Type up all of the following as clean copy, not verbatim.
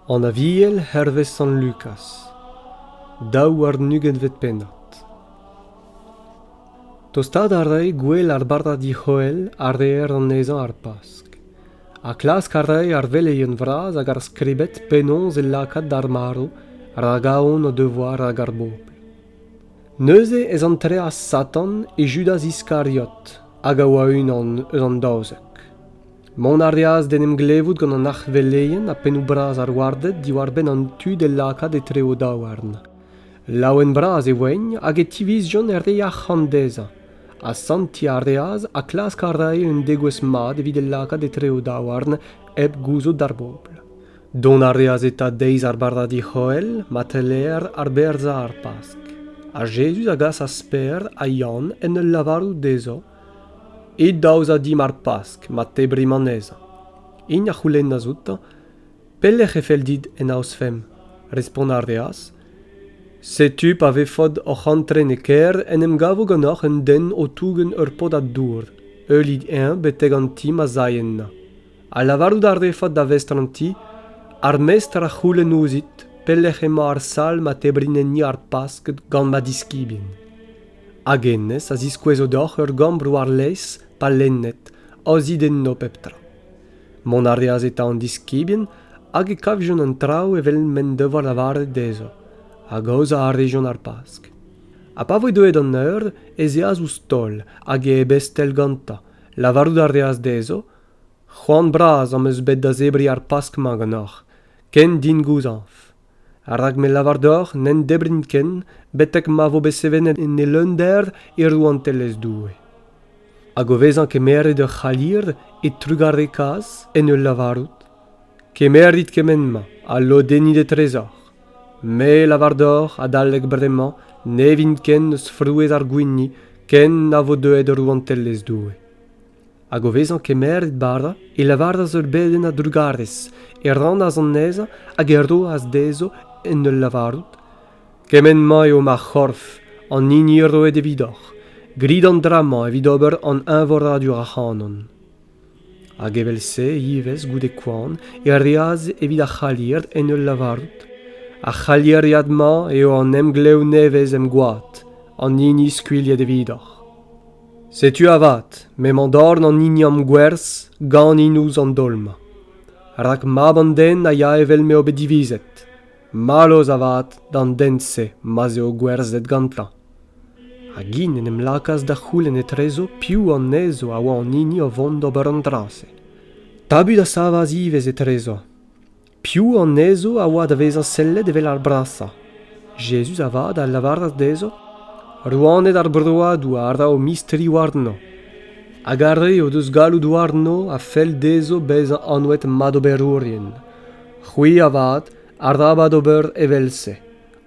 An aviel hervez San Lucas. Daou ar nuget vet pennat. Tostad arrei gwell ar barda di Joel arreer an nezan ar pask. A klask arrei ar veleien vraz hag ar skribet penonz e lakad d'ar maro ragaon o devoar hag ar bobl. Neuze ez an tre Satan e Judas Iscariot hag a oa un an daouzek. Mon arreaz denem glevout gant an arch veleien a penou braz ar wardet diwar ben an tud e lakad e treo daouarn. Laouen braz e oeñ hag e tivizion e re achandeza. A santi arreaz a klask arrei un degouez mad evit e lakad e treo daouarn eb gouzo d'ar bobl. Don arreaz eta deiz ar barda di Joel mateler ar berza ar pask. A Jesus agas a sper a Jan en ul lavarou dezo, et daouz a dim ar pask, ma te brimaneza. In a c'houlenn a zouta, pellech e fel dit en aos fem, respond arreaz. Setu pa vefod o c'hantren e ker en em gavo gannoc'h un den o tougen ur pod a dour, eulid beteg an ti ma zayenna. A lavarou d'ar vefod da vestran ti, ar mestr a c'houlenn ouzit, pellech ema ar sal ma te brinenni ar pask gant ma diskibin. Hag ennez a ziskouezo d'oc'h ur gambr war leis pa lennet, ozid en no peptra. Mon arreaz eta an diskibin, hag e kavjon an trao evel men devoa lavaret dezo, hag oz a arrejon ar pask. A pa voe doet an eur, ez eaz ou stol, hag e bestel ganta, lavarou d'arreaz dezo, c'hoant braz am eus bet da zebri ar pask ma gannoc'h, ken din gouzanf. Arrag me lavar d'or, nen debrin ken, betek ma vo beseven en e leunder e rouantellez doue. Hag o vezan kemeret ur c'halir e trugar e kaz en ul lavarout. Kemerit kemen ma, a lo denit e trezor. Me lavar d'or a dalleg bremañ, ne vin ken eus frouez ar gwini, ken na vo deuet ur rouantellez doue. Hag o vezan kemeret barda e lavardaz ur beden a drugarez, e ran az an neza hag e ro az dezo en ul lavarout. Kemen ma eo ma c'horf, an nini roet evit oc'h, grid an drama evit ober an invoradur a c'hanon. Hag evel se yvez goude kouan e reaz evit a c'halir en ul lavarout. A c'halir yad ma eo an emgleo nevez em goat, an nini skuiliet evit oc'h. Setu avat, me mandorn an nini am gwerz gant inouz an dolma. Rak mab an den a ya evel me obe divizet. Maloz avat dan den se ma eo gwerzet gantla. Hag in en em lakas da c'houlenn e trezo piou an nezo a oa an nini o vont ober an drase. Tabu da savaz ivez e trezo. Piou an nezo a oa da vez an sellet evel ar brasa. Jesus avat a lavardaz dezo, rouanet ar broadou ar da o misteri warno. Hag arre o deus galou warno a fel dezo bez an anouet mad ober ourien. C'hwi avat ar da bad ober evel se.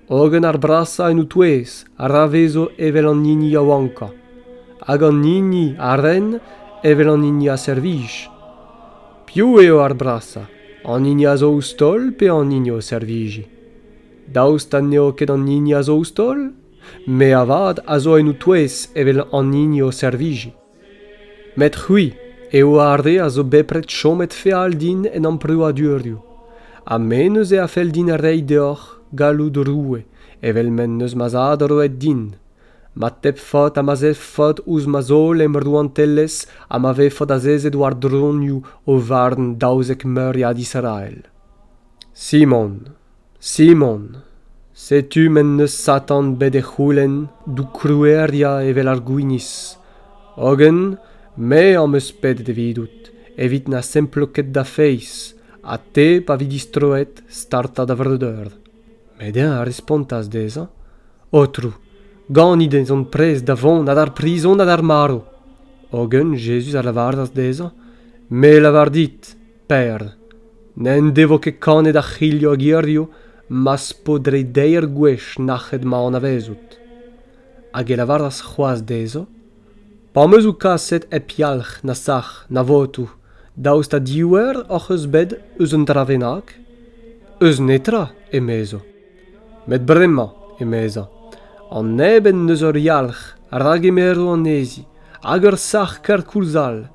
Ogen ar brasa en outouez, ar avezo evel an nini a wanka. Hag an nini a ren evel an nini a servij. Piou eo ar brasa, an nini a zo oustol pe an nini o serviji. Daoust an neo ket an nini a zo oustol, me avad a zo en outouez evel an nini o serviji. Met c'hwi, eo arde a zo bepret chomet feal din en an preuadurioù. A men eus e a fel din a rei deoc'h galou roue, evel men eus mazad roet din. Ma tep fot a ma zef fot ouz ma zol em rouantellez a ma ve fot a zezet war dronioù o varn daouzek meuriad Israel. Simon, Simon, setu men eus Satan bet e c'houlenn dou kroueria evel ar gouinis. Ogen, me am eus pet evidout, evit na semploket da feiz, a te pa vid istroet starta da vreudeur. Medien a respontas deza, otrou, ganit en zon prez da vont nad ar prison nad ar maro. Ogen, Jesus a lavardaz deza, me lavardit, per, nen devo ket kanet a c'hilio ag irio, mas podre deir gwech nachet ma an avezout. Hag e lavardaz c'hoaz dezo, pa meus ou kaset e pialch na sach na votou, daoust a diwer oc'h eus bed eus un dravenak, eus netra emezo. Met bremañ emeza, an neben eus ur yalch, rag emero an ezi, hag ur sach ker koulzal,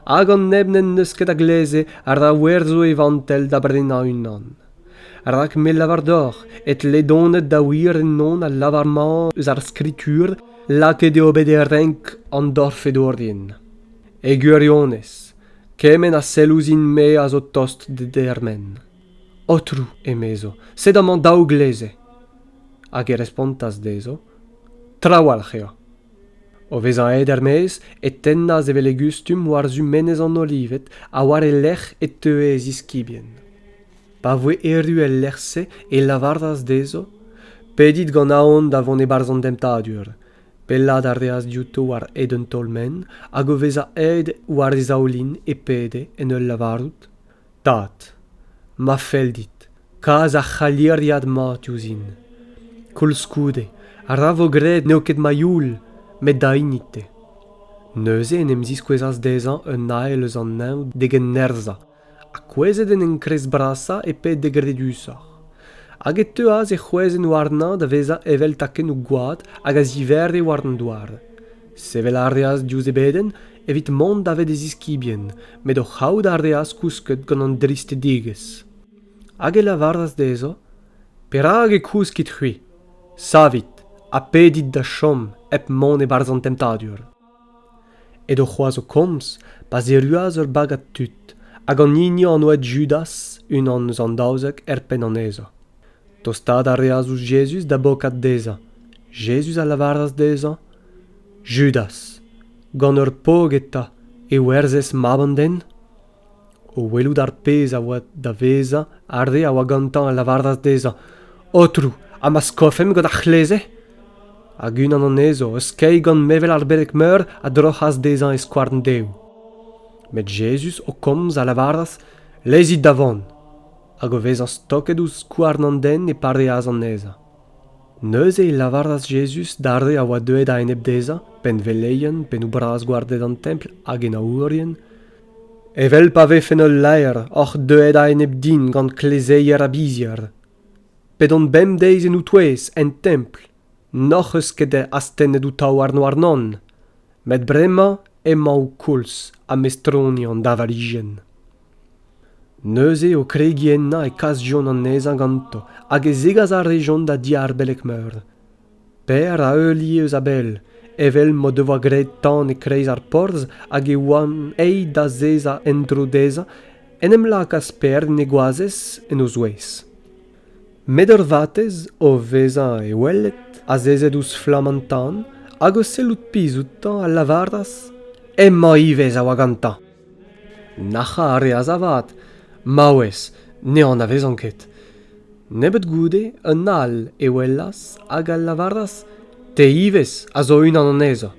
hag an nebnen neus ket a gleze ar da werzo evantel da brena unan. rak me lavardor, et ledonet da wir en non al lavarman eus ar skritur, lake de obederenk an dorfedorien. E guriones, kemen a selouzin me a zo tost de dermen. Otru, emezo, sed amant daou gleze. Hag e respontas dezo, trawalcheo. O vezan edermez, et tennaz e vele gustum war zu menez an olivet, a war e lech et teue ez iskibien. Pa voe eru el lerse e lavardas dezo, pedit gant aon da vont e barzan demtadur. Pellad ardeaz diouto war ed un tolmen, hag o veza ed war e zaolin e pede en ul lavarut. Tat, ma feldit, kaz a chaliriad mat ouzin. Kol skoude, a ravo gred neo ket ma youl, met da inite. Neuze en em ziskwezaz dezan un nael eus an naou degen nerza, a kwezet en kres brasa e pet de gredusar. Hag e teuaz e c'hwezen warna da veza evel taken o goad hag a ziverde warn douar. Sevel ardeaz diouz e beden, evit mont davet ez iskibien, met o c'haout ardeaz kousket gant an driste digez. Hag e lavardaz dezo, perag e kouskit c'hui, savit, a pedit da chom ep mont e barzan temtadur. Edo c'hoaz o komz, pa zeruaz ur bagat tut, hag an inio an oet Judas, un an eus an daouzek pen an ezo. Tostad arreaz ouz Jesus da bokat deza. Jesus a lavardaz deza? Judas, gant ur pog eta, e werzez maban den? O welout ar pez a oa da veza, arde a oa gantan a lavardaz deza. Otru, a ma skofem gant ar c'hleze? Hag unan an ezo, eus kei gant mevel ar belek meur a drochaz dezan e skouarn deu. Met Jesus o komz a lavardaz, lezit davon. Hag o vezan stoket ouz skouarn an den e pareaz an eza. Neuze e lavardaz Jesus darde a oa deuet a enep deza, pen veleien, pen ou braz gwardet an templ hag en aourien. Evel pa vefen ul laer, oc'h deuet a enep din gant klezeier a bizier. Pedon bem deiz en outouez en templ, noch eus ket astennet ou tau ar noar non, met bremañ emma ou koulz a mestroni an davalijen. Neuze o kregienna e kas-jon an neza ganto, hag e zegaz ar rejon da diar belek meur. Per a euli eus a bel, evel mo devoa gret tan e kreiz ar porz hag e oan ei da zeza endro deza, enem lakas per ne goazez en o zouez. Met ur vatez o veza e wellet a zezet ouz flamantan, hag o selout pizoutan a lavardaz, emma ivez a oa gantan. Nacha a reaz avat, maouez, ne an avez anket. Nebet goude, un al e wellas hag a lavardaz, te ivez a zo unan an ezo.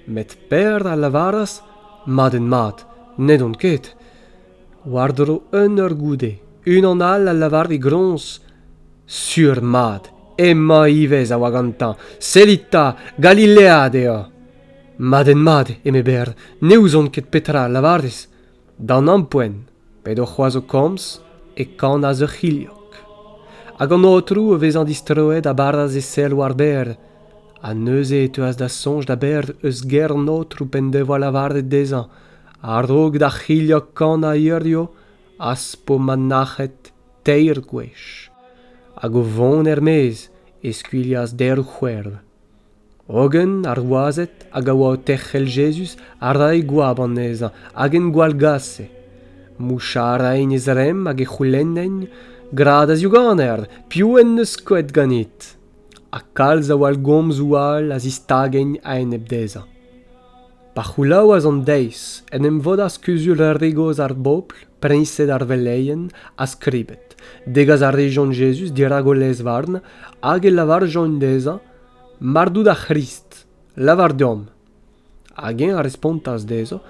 Met per a lavardaz, mat en mat, ne don ket. Wardro un ur goude, unan al a lavardi grons, sur mat, emma ivez a oa gantan, selita, Galilea deo. Mat en mat, eme ber, ne ouzon ket petra a lavardez. Dan an poen, ped o c'hoaz o komz, e kan a zeu c'hiliok. Hag an otru o vezan distroet a bardaz e sel war ber. A neuze e teuaz da sonj da ber eus ger notru pen devoa lavardet dezan. Ar drog da c'hiliok kan a irdeo, as po manachet teir gwech. Hag o vont ermez, eskuilias der o c'hwerv. Ogen ar oazet hag a oa o techel Jesus ar rai gwab an ezan, hag en gwal gasse. Mouchar a en ez rem hag e c'houlennen, gradaz yo ganer, piou en neus koet ganit. A kalz a oal gomz oual a zistagen a enep deza. Pa c'houlaou az an deiz, en em vodas kuzul ur regoz ar bopl, prenset ar veleien, a skribet. Degaz ar rejon Jesus dirag o lez varn, hag e lavar joan deza, mardou da Christ, lavar dom. Hagen a respontas dezo,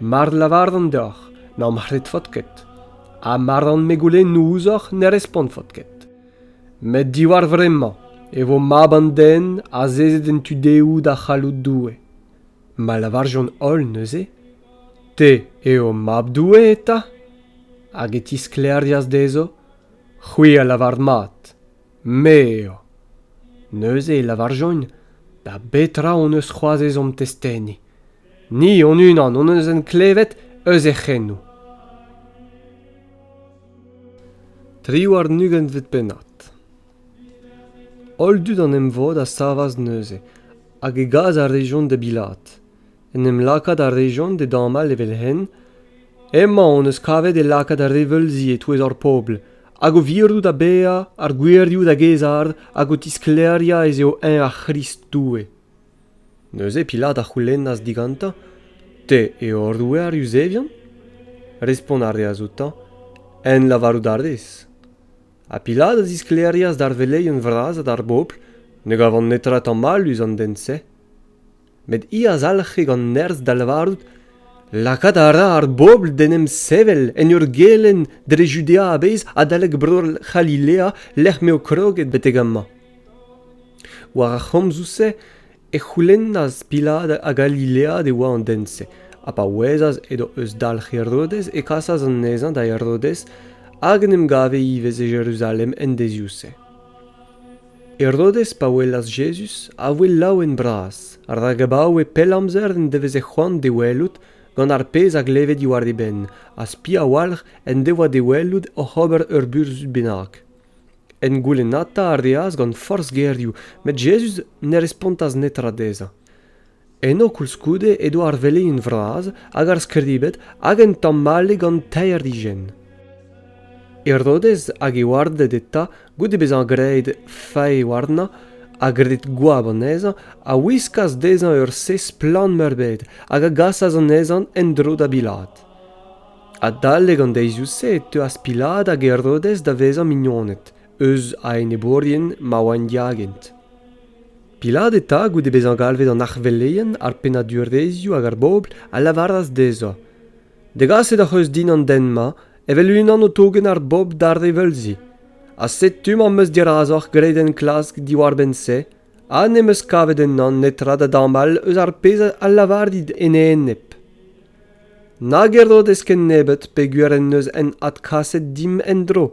mar lavar an deoc'h, na marret fotket. A mar an megole nouzoc'h ne respond fotket. Met diwar vremañ, e vo mab an den a zezet en tudeou da c'hallout doue. Ma lavar joan ol neuze? Te eo mab doue eta? Hag e tisklerdias dezo? C'hwi a lavar mat. Me eo. Neuze e lavar joan, da betra on eus c'hoazez om testeni. Ni on unan, on eus en klevet, eus e c'hennou. Tri war nugen vet penat. Ol dud an em vod a savas neuze, hag e gaz ar region de Bilat. En em lakad ar region de damal evel hen, emma on eus kavet e lakad ar revelzi e touez ar pobl, hag o virdoù da bea, ar gwerioù da gezard, hag o tiskleria ez eo un ar Christ doue. Neuze Pilat ar c'houlennas diganta, te eo ar doue ar Eusebian? Respon ar reazouta, en lavarou dardez. A Pilat a disklerias d'ar velei un vraz d'ar bobl, ne gavant netra tan mal us an dense. Met i a zalche gant nerz da lavarout, lakad a ra ar bobl denem sevel en ur gelen dre Judea a bez a daleg bror Galilea lech meo kroget betegamma. War a chomzouse e c'houlennas Pilat a Galilea de oa an dense, a pa ouezaz edo eus dalch Herodes e kasaz an nezan da Herodes hag nem gave ivez e Jerusalem en deziouse. Herodes pa ouelas Jesus a ouel lau en bras, ar da gabaou e pelamzer en devez e c'hoant de welout gant ar pez ag levet i war de ben, a spi a walc'h en devoa de welout o c'hober ur burs bennak. En goulenata ar deaz gant forz gerioù, met Jesus ne respontas netra deza. Eno koulskoude edo ar velei un vraz hag ar skribet hag en tammale gant teier dijen. Herodes hag e wardet eta goude bez an greid fae warna hag redet gwab an ezan a wiskas dezan ur ses plan merbet hag a gasas an ezan en dro da Bilat. A dalle gant deiziouse et te as Pilat hag Herodes da vezan mignonet, eus a en e borien ma oan diagent. Pilat eta goude bez an galvet an arveleien ar penadur deizioù hag ar bobl a lavaras dezo. Degaset a c'heus din an denma, evel unan o togen ar bob d'ar revelzi. A set tum an meus dirazoc'h gret en klask di war ben se, a ne meus kavet en nan netra da damal eus ar pez a lavardid en e ennep. Nag Herodes ken nebet pe gwir en neus en at kaset dim en dro.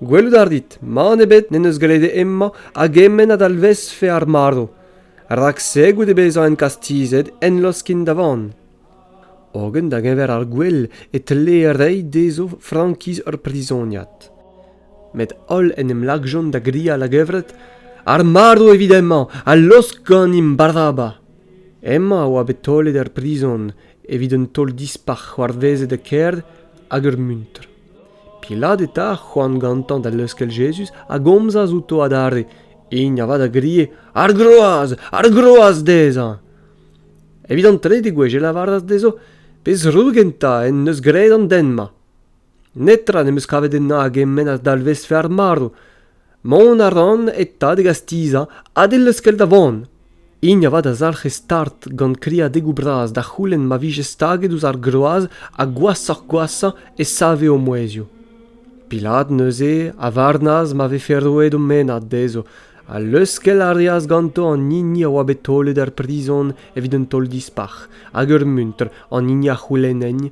Gwellout ar dit, ma nebet ne neus gret emma a gemmen ad alvez fe ar mardo. Rak se goude bezañ en kastizet en loskin davan. Ogen da gever ar gwell et leerei dezo frankiz ur prisoniat. Met ol en em lagjon da gria la gevret, ar mardo evidemment, a losk gant im Barnaba. Emma oa betolet er prison, evit un tol dispach war veze de kerd hag ur muntr. Pilat eta c'hoant gantan da leuskel Jesus a gomzaz outo adare, in a va da grie, ar groaz dezan. Evit an tre de gwez e lavardas dezo, pez rugenta en neus gret an denma. Netra ne meus kavet en na hag emmen a dalvez fe ar mardo. Mon a ran eta de gastiza a de leuskel da von. In a va da zalche start gant kria degou braz da c'houlen ma vije staget ouz ar groaz a gwassa e save o moezio. Pilat neuze a varnaz ma ve ferroet o menat dezo, a leuskel ar reaz ganto an nini a oa betolet er prison evit un tol dispach, hag ur muntr an nini a c'houlenenn,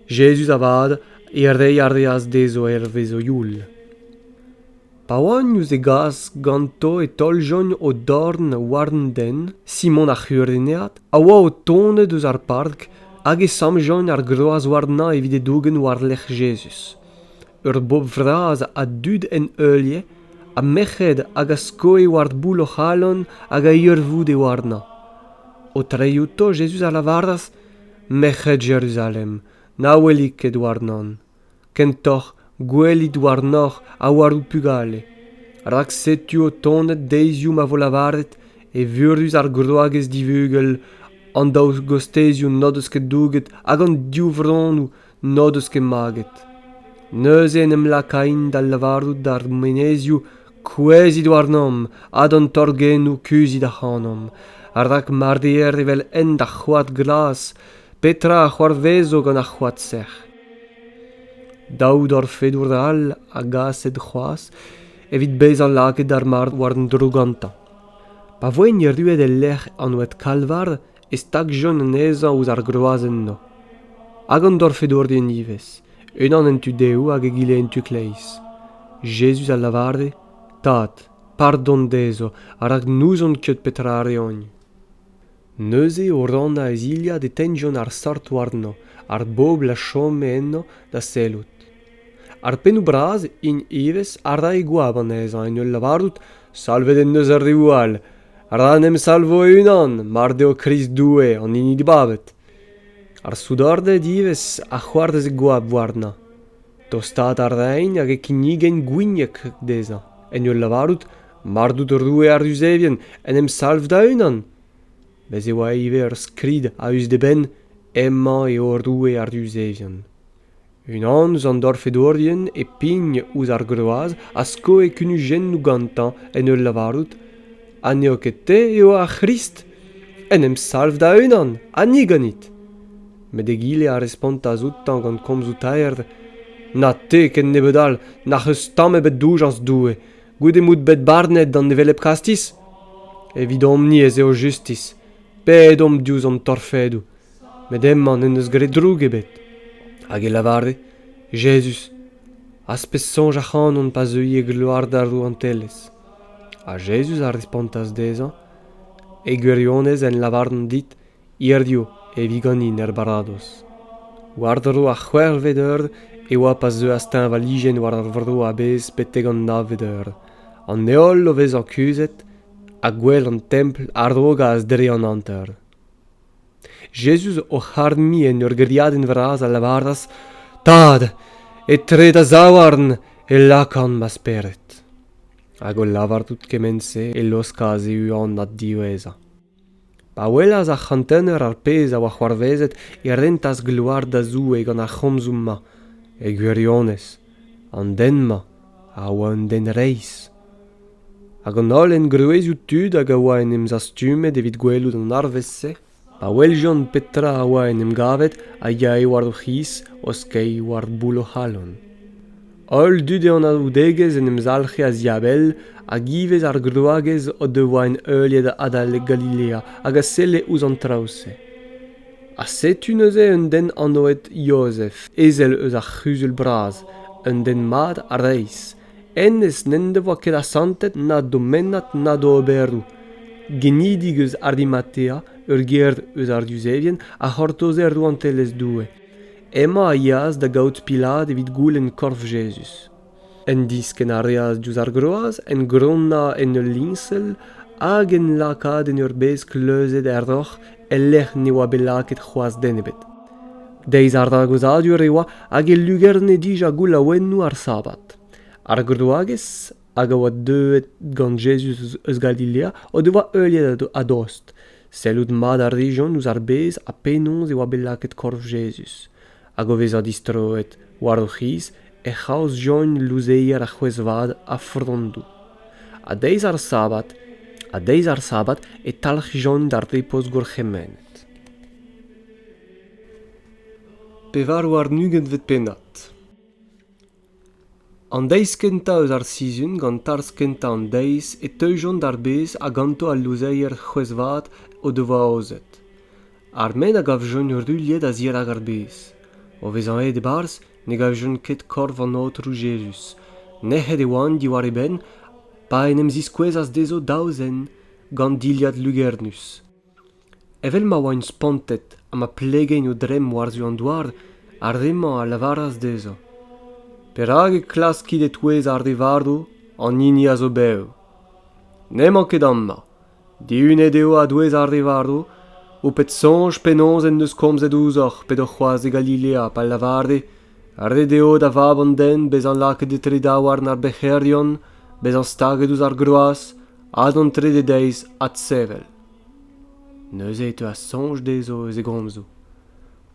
Jesus a vad e rei ar reaz dezo vezo youl. Pa oan eus e gas ganto e tol jon o dorn warn den, Simon a c'hureneat, a oa o tonnet eus ar park hag e samjon ar groaz warna evit e dougen war lech Jesus. Ur bob vraz a dud en eulie, a meched hag a skoe war boul o c'halon hag a urvoud e warna. O treiouto Jesus a lavardas, meched Jerusalem, na welik ed warnan. Kentoch gwelit warnoch a warou pugale. Rak setu o tonnet deizioù ma vo lavaret e vurus ar groagez divugel an daou gostezioù nodeus ket douget hag an diouvronu nodeus ket maget. Neuze en em lakain da lavarout d'ar menezioù kwezit warnom ad an torgenou kuzit a c'hanom. Rak mardier evel en da c'hoat glas, petra a c'hoarvezo gant a c'hoat sech. Daoud or fedour all a gaset c'hoaz, evit bez an laket ar mard war an droganta. Pa voen ruet e lech an oet kalvar e stag jon an ezan ouz ar groazen no. Hag an dor fedour den ivez, unan en tu deo hag e gile en tu kleiz. Jesus a lavarde, Tad, pardon dezo, hag nous on ket petra ar eogn. Neuze o ran a ezilia de tenjon ar sart warno, ar bob la chom enno da selout. Ar penou braz in ivez arda e gwab an ezan en ul lavarout salvet en neus ar rewal. Ranem salvo e unan, mar deo kris doue an ini di babet. Ar soudorde divez a c'hoardez e gwab warna. Tostat ar rein hag e kinigen gwinyak deza. En ul lavarout mardout roue ar usevien en em salv da unan. Bez e oa ive ur skrid a us de ben emma e o roue ar usevien. Unan eus an dorfedorien e pign ouz ar groaz a sko e kunu jen nou gantan en ul lavarout. Anneo ket te eo a Christ en em salv da unan, anni ganit. Met e gile a respont a zout tan gant komzout aerd. Na te ken nebedal, na c'eus tamm ebet doujans doue. Goude mout bet barnet dan nevelep kastis? Evidom ni ez eo justis. Pet om diouz an torfedou. Met emman en eus gret droug ebet. Hag e lavarde, Jesus, aspez sonj a c'hanon pa zeuy e gloar d'ar an tellez. A Jesus a respontas dezan, e gwirionez en lavarden dit, irdio e viganin barados. Guardero a c'hwervet eur e oa pa zeu a steñ valigen war ar vrdo a bez peteg an navet eur. An neol o vez an kuzet, a gwell an templ ar droga az dre an anter. Jesus o c'harmi en ur griaden vraz a lavardas, Tad, e tret a zawarn e lakan ma speret. Hag o lavardout kemense e loskaz e uan nad diweza. Pa welaz a c'hantener ar pez a oa c'hoarvezet e rentas gloar da zou e gant ar c'homzoù ma, e gwirionez, an den ma, a oa un den reiz. Hag an ol en gruezioù tud hag a oa en em zastumet evit gwelout an arveze, pa weljon petra a oa en em gavet a yae war o c'his o skei war boulo halon. Ol dud ean a oudegez en em zalche a ziabel a givez ar gloagez o devoa en euliet adal e Galilea hag a selle ouz an traouse. A setu neuze un den anoet Josef, ezel eus ar c'huzul braz, un den mad a reiz. Enez n'en devoa ket a santet na do mennat na do oberou. Genidig eus Arimatea, ur gerd eus ar duzevien, a c'hortozer do an tellez doue. Emma a yaz da gaout pilad evit goulenn korf Jesus. En disken a reaz diouz ar groaz, en gronna en ul linsel, hag en lakad en ur bez kleuzet erdoc'h, lec'h ne oa belaket c'hoaz denebet. Deiz ar dragozadur e oa hag e lugerne dij a goul a wennou ar sabat. Ar groagez hag a oa deuet gant Jesus eus Galilea o devoa euliet a dost. Sellout mad ar region ouz ar bez a penons e oa belaket korf Jesus. Hag o vez a distroet war o c'hiz e c'haoz join louzeier a c'hwezvad a frondou. A deiz ar sabat e talc'h join d'ar repos gourchemennet. Pevar war nuget vet pennat. An deiz kenta eus ar sizun gant tarz kenta an deiz e teujon d'ar bez a ganto al louzeier c'hwezvad o devoa ozet. Ar men a gav join ruliet a zir hag ar bez. O vez an e barz, ne gav join ket korf an otrou Jesus. Nec'het e oan diwar e ben, pa en em ziskwezas dezo daouzen gant diliad lugernus. Evel ma oa un spantet a ma plegen o drem war-zu an douar, ar remman a lavaras dezo. Per hag e klaskit e touez ar devardo, an ini a zo beo. Neman ket amma. Diunet eo a douez ar devardo, o pet sonj penons en deus komzet ouzoc'h pet o c'hoaz e Galilea pa lavarde, ar de deo da vab an den bez an laket e tre dawar nar becherion, bez an staget ouz ar groaz, ad an tre de deiz at sevel. Neuze e a sonj dezo eus e gomzo.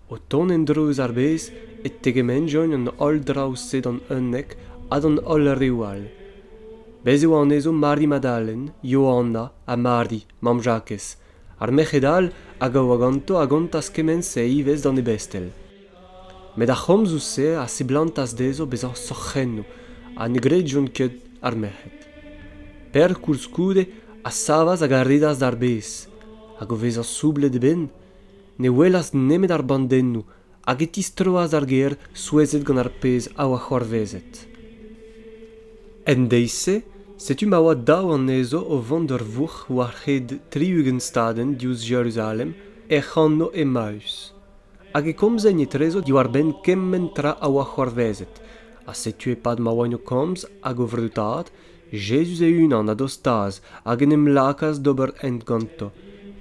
O ton en dreuz ar bez et tegemen join an ol draousset an unnek ad an ol rewal. Bez eo an ezo Mari Madalen, Johanna a Mari, mam Jacques. Ar mec'hedal hag a oa ganto a gantas kemense ivez dan e bestel. Met a c'homzou se a seblantas dezo bez an sorchenno, a negret joan ket ar mec'hed. Per koulskoude a savas hag a redas d'ar bez, hag o vez an soublet e ben, ne welas nemet ar bandennou, hag e tistroaz ar ger souezet gant ar pez a oa c'hoarvezet. En deise, setu ma oa daou an ezo o vant ur vourc'h war c'hed triugenstaden diouz Jerusalem e c'hanno Emmaus. Hag e komzen e trezo diwar ben kemmen tra a oa c'hoarvezet. A setu e pad ma oan o komz hag o vrutad, Jesus e unan a dostaz hag en em lakas d'ober ent ganto.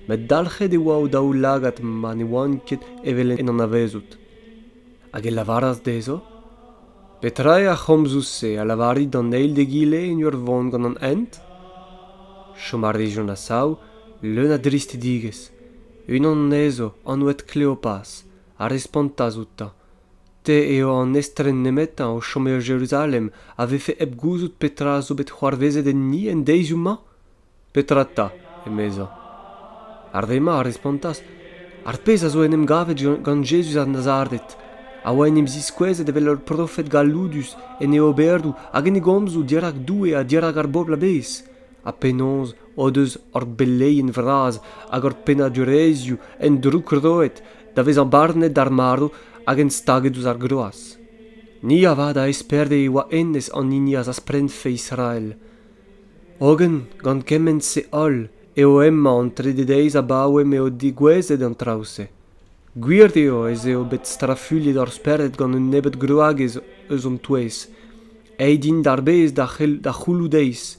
Met dalchet e oa o daou lagat ma ne oan ket evel en an avezout. Hag e lavaras dezo? Petra a chomzous se a lavari d'an eil de gile en ur vont gant an ent? Chom a region a sao, leun a drist digez. Unan nezo, an ouet Cleopas, a respantaz outa. Te eo an estren nemetan o chom eo Jerusalem a vefe eb gouzout petra zo bet c'hoarvezet en ni en deizioù ma? Petra ta, emeza. Ar vema a respantaz, ar pez a zo en em gavet gant Jesus ar Nazaret. A oa en em ziskwezet evel ur profet galudus en eo berdou hag en e gomzou dirak doue a dirak ar bobl a bez. A penonz o deus ar belleien vraz hag ar penadurezioù en drouk roet da vez an barnet d'ar maro hag en staget ouz ar groaz. Ni a vad a esperde e oa ennes an inias as prenfe Israel. Ogen gant kement se ol eo emma an trededeiz a baouem eo digwezet an trause. Gwird eo ez eo bet strafullet ar sperret gant un nebet groagez eus an touez. Din d'ar bez da c'houloù deiz.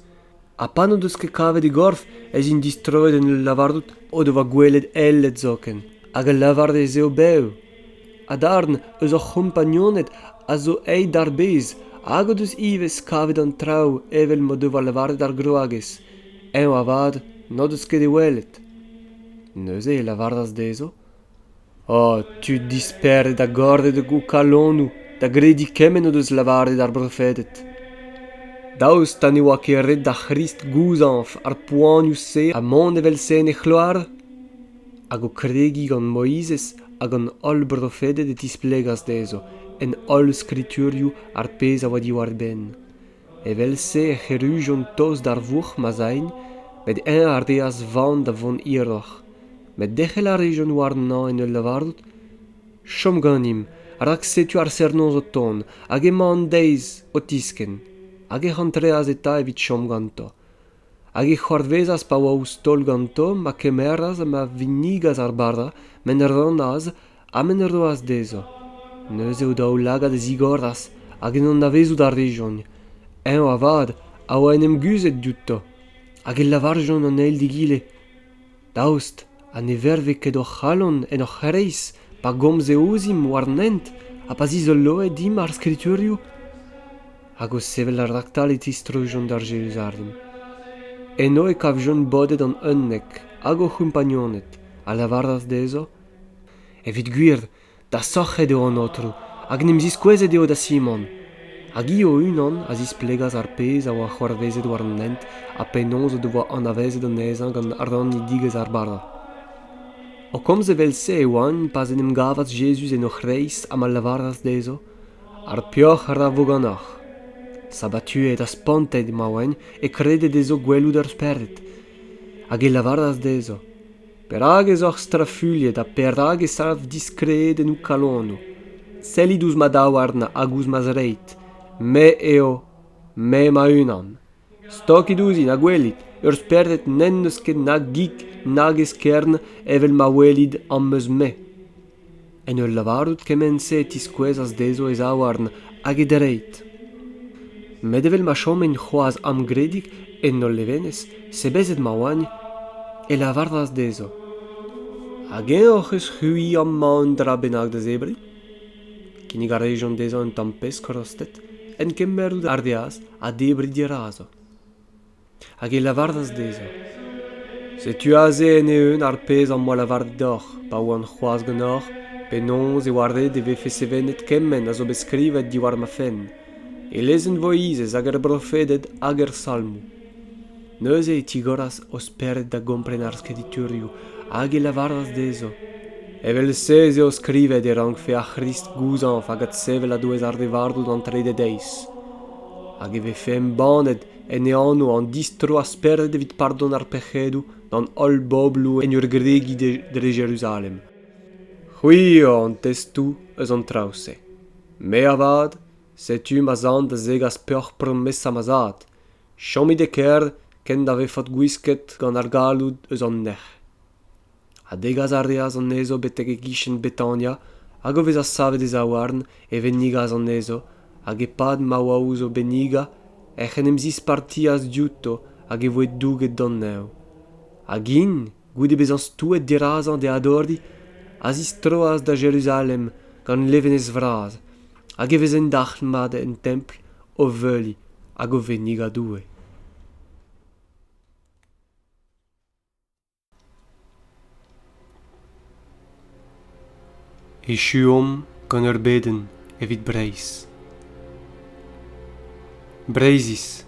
A pan o deus ket kavet e gorf ez in distroet en ul lavardout o deva gwelet ellet zoken. Hag el lavard ez eo beu. A darn eus ar compagnonet a zo d'ar bez hag o deus ivez kavet an trao evel mo deva lavaret ar groagez. Eo a vad, no deus ket e welet. Neuze e lavardaz dezo? Oh, tu disperde da gorde de go kalonou, da gredi kemen o deus lavaret ar brofetet. Daoust tan e oa ket ret da Christ gouzanf ar poanioù se a mont evel sen e c'hloar? Hag o kregi gant Moizez hag an ol brofetet e tisplegas dezo, en ol skriturioù ar pez a oa diwar ben. Evel se e c'herujon tost d'ar vourch ma zain, met en ar deas vant da vont iroc'h. Met dechel a region war nan en ul lavardout? Chom ganim, rak setu ar sernonz o ton, hag ema an deiz o tisken, hag e c'hantreaz eta evit chom ganto. Hag e c'hoarvezas pa oa ou stol ganto, ma kemeraz ma vinigaz ar barda, men ur ranaz, ha men ur doaz dezo. Neus eo daou lagad e zigordas, hag en an avezout ar region. En o avad, a oa en em guzet diouto, hag e lavarjon an eil digile. Daoust, a ne verve ket o c'halon en o c'hareiz, pa gomz e ozim war nent, a pa zizol loe dim ar skriturioù? Hag o sevel ar raktal e tistrojon d'ar Jerusalem. Eno e kavjon bodet an unnek, hag o compagnonet, a lavardaz dezo? Evit gwird, da soc'het eo an otrou, hag nem ziskwezet eo da Simon. Hag io unan a zisplegas ar pez a oa c'hoarvezet war an nent, a penonz o devoa anavezet an ezan gant ar ranni digez ar barda. O komz evel se e oan pas en em gavas Jesus en o c'hreiz am al lavardaz dezo, ar pioch ar a voganach. Sabatue da spontet ma oen e kredet ezo gwelout ar sperret. Hag e lavardaz dezo. Per hag ez oc'h strafullet a per hag e salv diskreet en o kalonou. Sellit ouz ma daouarn hag ouz ma zreit. Me eo, me ma unan. Stokit ouzin a gwelit, ur sperret nen neus ket nag gik nag eskern evel ma welid am meus me. En ur lavardout kemen se tiskwezas dezo ez aouarn hag e dereit. Met evel ma chom en c'hoaz am gredik en ol levenez, se bezet ma oan e lavardaz dezo. Hag en oc'h eus c'hui am maon dra bennak da zebri? Kinnig a region dezo en tampez korostet, en kemerout ar deas a debri dirazo. Hag e lavardaz dezo. Se tu aze en eun ar pez an moa lavard d'oc'h, pa oan c'hoaz gant oc'h, penonz e wardet e vefe sevenet kemmen a zo beskrivet diwar ma fenn. E lezen voizez hag er brofedet hag er salmou. Neuze e tigoras o speret da gompren ar skriturioù hag e lavardaz dezo. Evel se eo skrivet e rank fe a Christ gouzanf hag at sevel a douez ar devardout an trededeiz. Hag e vefe embanet en e anno an distro a speret evit pardon ar pec'hedou d'an ol boblou en ur gregi dre Jerusalem. C'hwi an testou eus an trause. Me avad, setu ma zant da zegas peoc'h promesa ma zad. Chomit e kerd ken da vefot gwisket gant ar galout eus an nech. A degaz ar deaz an ezo betek e gichen Betania, hag o vez a savet e zaouarn e vennigaz an ezo, hag e pad maouaouz o beniga, en em zis partias diouto hag e voe douget d'anneo. Hag in, goude bezañ stouet dirazan de adordi, a zis troas da Jerusalem gant levenez vraz, hag e vezen dachl mat en templ o veuli hag o veniga doue. Echuom gant ur beden evit Breizh. Breizis,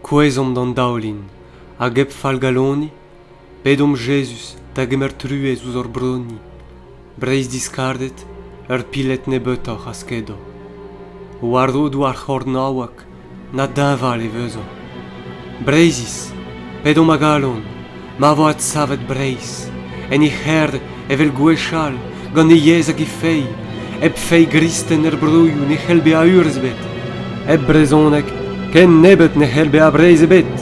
kouezom d'an daolin, hag ep fall galoni, bedom Jesus da gemer truez ouz ur broni. Breizh diskardet, ur pilet nebetoc'h a skedo. Wardo douar c'hor nawak, na daval e vezo. Breizis, bedom a galon, ma vo at savet Breizh, en e c'herd evel gwechal, gant e yez hag e fei, eb fei gristen brouioù ne c'hell be a urzbet. Eb brezonek, ken nebet ne c'hell be a Breizh ebet.